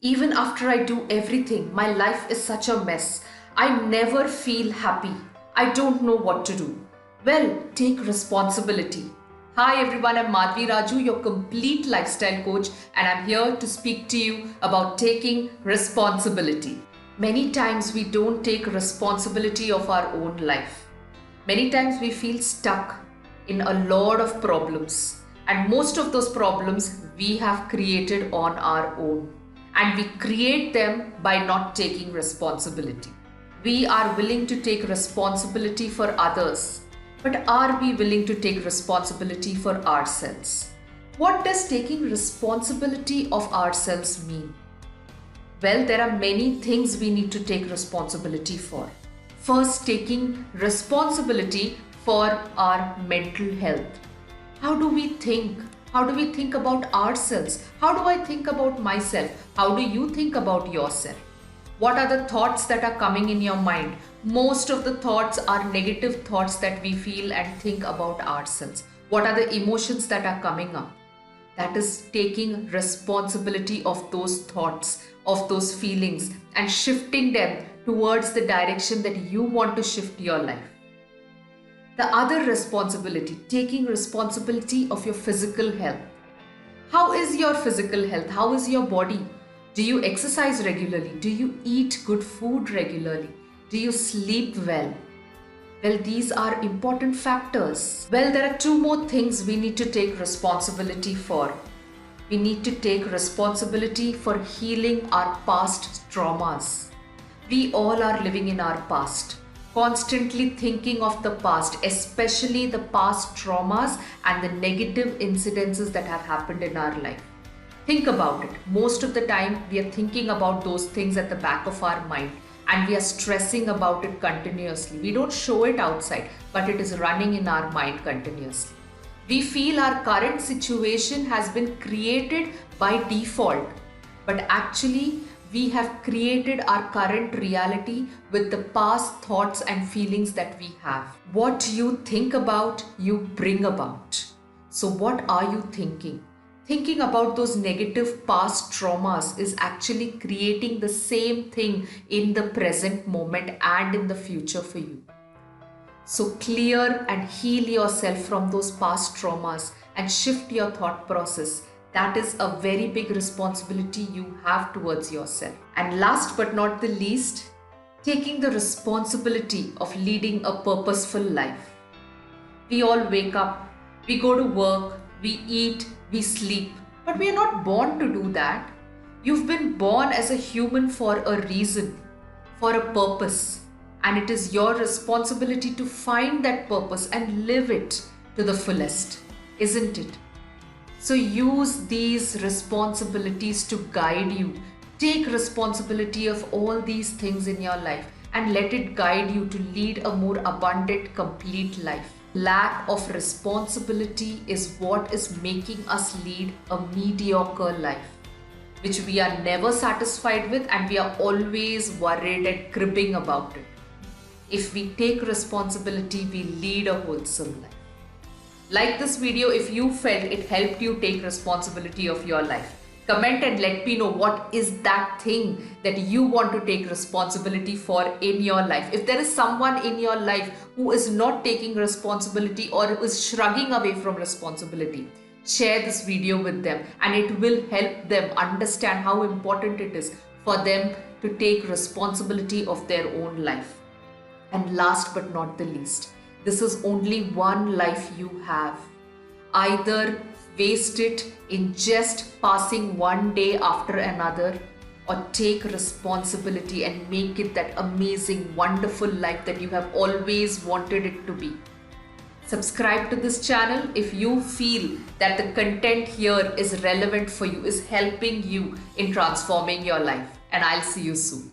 Even after I do everything, my life is such a mess. I never feel happy. I don't know what to do. Well, take responsibility. Hi everyone, I'm Madhvi Raju, your complete lifestyle coach, and I'm here to speak to you about taking responsibility. Many times we don't take responsibility of our own life. Many times we feel stuck in a lot of problems, and most of those problems we have created on our own, and we create them by not taking responsibility. We are willing to take responsibility for others, but are we willing to take responsibility for ourselves? What does taking responsibility of ourselves mean? Well, there are many things we need to take responsibility for. First, taking responsibility for our mental health. How do we think? How do we think about ourselves? How do I think about myself? How do you think about yourself? What are the thoughts that are coming in your mind? Most of the thoughts are negative thoughts that we feel and think about ourselves. What are the emotions that are coming up? That is taking responsibility of those thoughts, of those feelings, and shifting them towards the direction that you want to shift your life. The other responsibility, taking responsibility of your physical health. How is your physical health? How is your body? Do you exercise regularly? Do you eat good food regularly? Do you sleep well? Well, these are important factors. Well, there are two more things we need to take responsibility for. We need to take responsibility for healing our past traumas. We all are living in our past, constantly thinking of the past, especially the past traumas and the negative incidences that have happened in our life. Think about it. Most of the time, we are thinking about those things at the back of our mind, and we are stressing about it continuously. We don't show it outside, but it is running in our mind continuously. We feel our current situation has been created by default, but actually, we have created our current reality with the past thoughts and feelings that we have. What you think about, you bring about. So, what are you thinking? Thinking about those negative past traumas is actually creating the same thing in the present moment and in the future for you. So clear and heal yourself from those past traumas and shift your thought process. That is a very big responsibility you have towards yourself. And last but not the least, taking the responsibility of leading a purposeful life. We all wake up, we go to work, we eat, we sleep, but we are not born to do that. You've been born as a human for a reason, for a purpose, and it is your responsibility to find that purpose and live it to the fullest, isn't it? So use these responsibilities to guide you. Take responsibility of all these things in your life and let it guide you to lead a more abundant, complete life. Lack of responsibility is what is making us lead a mediocre life, which we are never satisfied with, and we are always worried and cribbing about it. If we take responsibility, we lead a wholesome life. Like this video if you felt it helped you take responsibility of your life. Comment and let me know what is that thing that you want to take responsibility for in your life. If there is someone in your life who is not taking responsibility or is shrugging away from responsibility, share this video with them, and it will help them understand how important it is for them to take responsibility of their own life. And last but not the least, this is only one life you have. Either waste it in just passing one day after another, or take responsibility and make it that amazing, wonderful life that you have always wanted it to be. Subscribe to this channel if you feel that the content here is relevant for you, is helping you in transforming your life. And I'll see you soon.